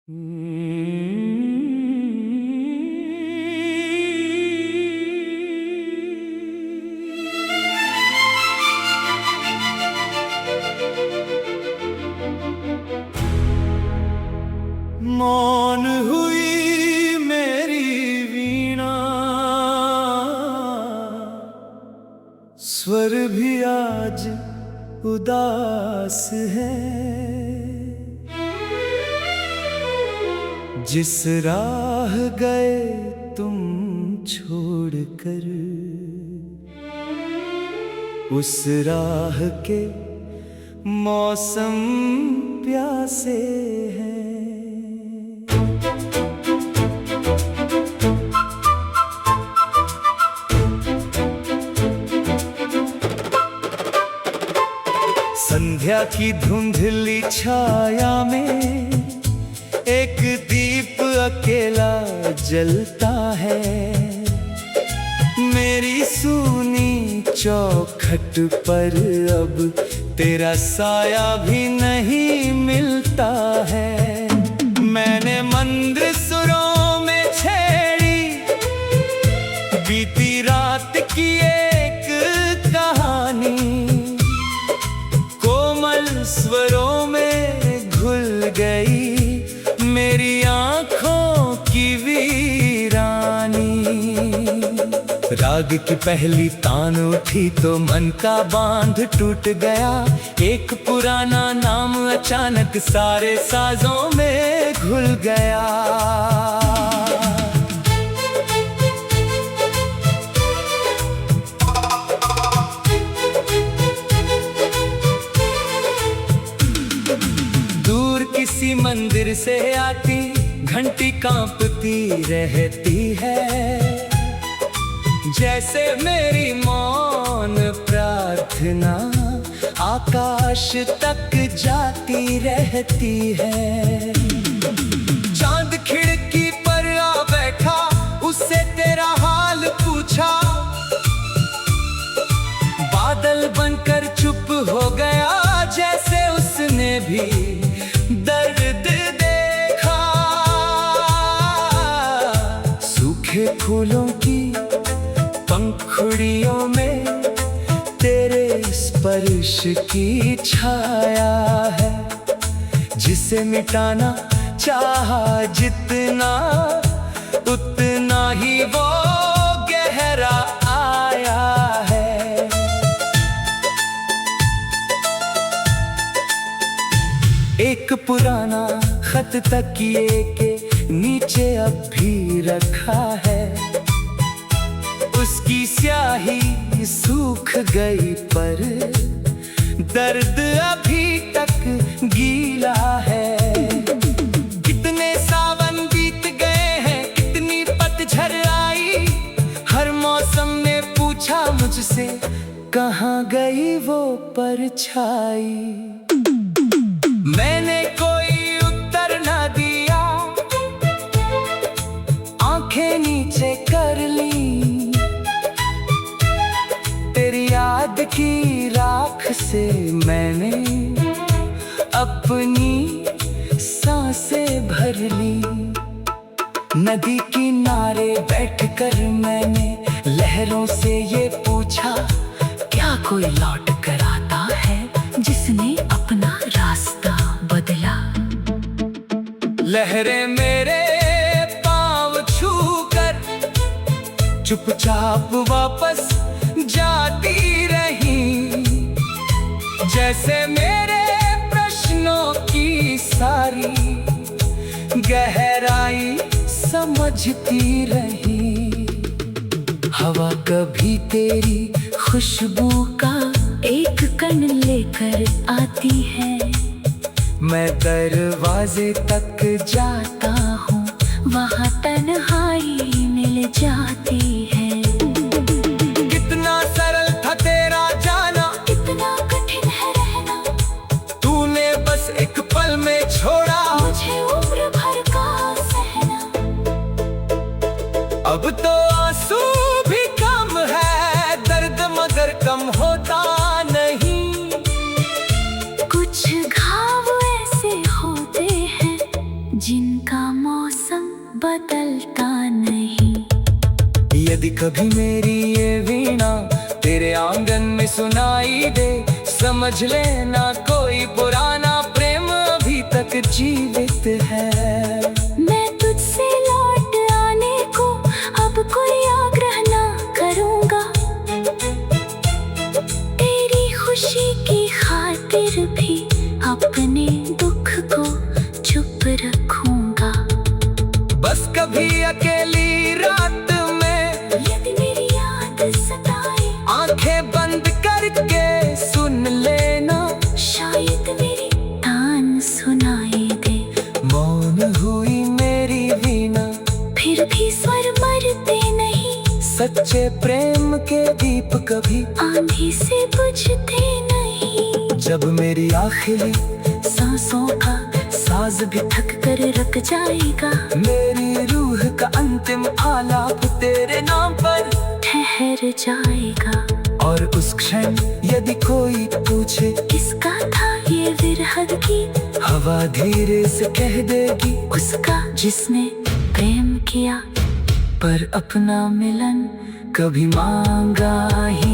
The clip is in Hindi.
मौन हुई मेरी वीणा, स्वर भी आज उदास है। जिस राह गए तुम छोड़कर, उस राह के मौसम प्यासे हैं। संध्या की धुंधली छाया में एक दीप अकेला जलता है। मेरी सूनी चौखट पर अब तेरा साया भी नहीं मिलता है। मैंने मंद सुरों में छेड़ी बीती रात की एक कहानी, स्वरों में घुल गई मेरी आँखों की वीरानी। राग की पहली तान उठी तो मन का बांध टूट गया। एक पुराना नाम अचानक सारे साजों में घुल गया। किसी मंदिर से आती घंटी कांपती रहती है। जैसे मेरी मौन प्रार्थना आकाश तक जाती रहती है। चांद खिड़की पर आ बैठा, उससे तेरा हाल पूछा। बादल बनकर चुप हो गया, जैसे उसने भी दर्द देखा। सूखे फूलों की पंखुड़ियों में तेरे स्पर्श की छाया है। जिसे मिटाना चाहा जितना, उतना ही वो गहरा आया है। एक पुराना खत तकिए के नीचे अब भी रखा है। उसकी स्याही सूख गई पर दर्द अभी तक गीला है। कितने सावन बीत गए हैं, कितनी पतझड़ आई। हर मौसम ने पूछा मुझसे, कहाँ गई वो परछाई। मैंने कोई उत्तर ना दिया, आंखें नीचे कर ली। तेरी याद की राख से मैंने अपनी सांसें भर ली। नदी किनारे बैठकर मैंने लहरों से ये पूछा, क्या कोई लौट कर आता है जिसने अपना रास्ता बदला। लहरें मेरे पांव छूकर चुपचाप वापस जाती रही। जैसे मेरे प्रश्नों की सारी गहराई समझती रही। हवा कभी तेरी खुशबू का एक कण लेकर आती है। मैं दरवाजे तक जाता हूँ, वहाँ तन्हाई मिल जाती है। कितना सरल था तेरा जाना, कितना कठिन है रहना। तूने बस एक पल में छोड़ा मुझे उम्र भर का सहना। अब तो आंसू भी कम है, दर्द मगर कम होता नहीं। कुछ घाव ऐसे होते हैं जिनका मौसम बदलता नहीं। यदि कभी मेरी ये वीणा तेरे आंगन में सुनाई दे, समझ लेना कोई पुराना प्रेम अभी तक जीवित है। मैं तुझसे लौट आने को अब कोई आग्रह ना करूँगा, तेरी खुशी की खातिर भी अपने दुख को चुप रखूँगा। बस कभी अकेली रात में यदि मेरी याद सताए, आंखें बंद करके सुन लेना, शायद मेरी तान सुनाई दे। मौन हुई मेरी वीणा, फिर भी स्वर मरते नहीं, सच्चे प्रेम के दीप कभी आंधी से बुझते नहीं। जब मेरी आखिरी सांसों का साज भी थक कर रख जाएगा, मेरी रूह का अंतिम आलाप तेरे नाम पर ठहर जाएगा। और उस क्षण यदि कोई पूछे किसका था ये विरह की, हवा धीरे से कह देगी उसका जिसने प्रेम किया पर अपना मिलन कभी मांगा ही